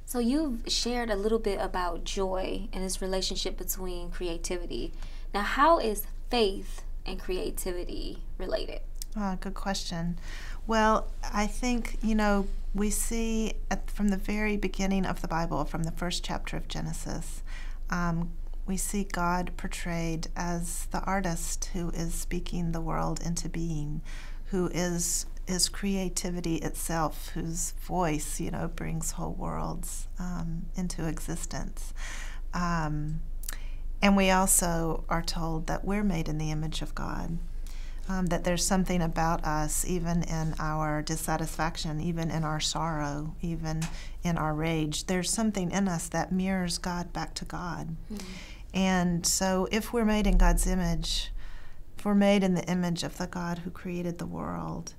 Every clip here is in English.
So you've shared a little bit about joy and its relationship between creativity. Now, how is faith and creativity related? Good question. Well, I think, we see from the very beginning of the Bible, from the first chapter of Genesis, we see God portrayed as the artist who is speaking the world into being, who is creativity itself, whose voice, brings whole worlds into existence. And we also are told that we're made in the image of God. That there's something about us, even in our dissatisfaction, even in our sorrow, even in our rage. There's something in us that mirrors God back to God. Mm-hmm. And so if we're made in God's image, if we're made in the image of the God who created the world,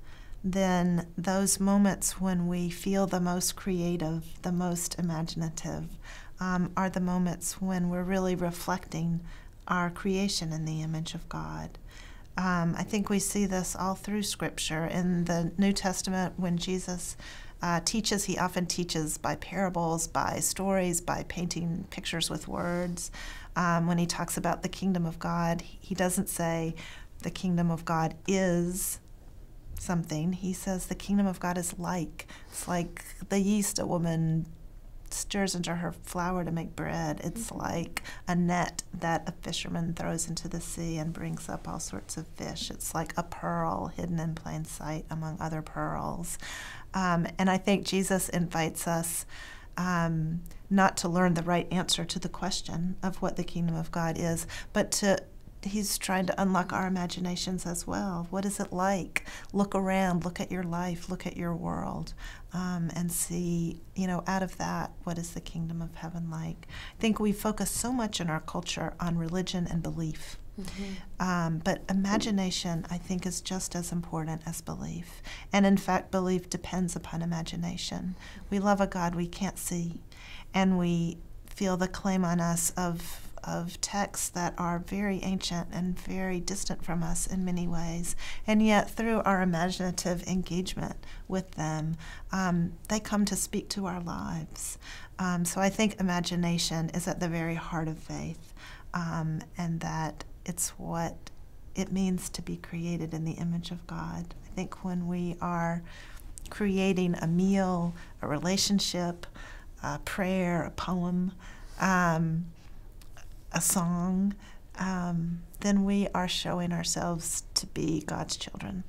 then those moments when we feel the most creative, the most imaginative, are the moments when we're really reflecting our creation in the image of God. I think we see this all through Scripture. In the New Testament, when Jesus teaches, he often teaches by parables, by stories, by painting pictures with words. When he talks about the kingdom of God, he doesn't say the kingdom of God is something. He says the kingdom of God is like. It's like the yeast a woman stirs into her flour to make bread. It's like a net that a fisherman throws into the sea and brings up all sorts of fish. It's like a pearl hidden in plain sight among other pearls. And I think Jesus invites us not to learn the right answer to the question of what the kingdom of God is, but he's trying to unlock our imaginations as well. What is it like? Look around, look at your life, look at your world, and see, out of that, what is the kingdom of heaven like? I think we focus so much in our culture on religion and belief. Mm-hmm. But imagination, I think, is just as important as belief. And in fact, belief depends upon imagination. We love a God we can't see, and we feel the claim on us of texts that are very ancient and very distant from us in many ways. And yet, through our imaginative engagement with them, they come to speak to our lives. So I think imagination is at the very heart of faith, and that it's what it means to be created in the image of God. I think when we are creating a meal, a relationship, a prayer, a poem, a song, then we are showing ourselves to be God's children.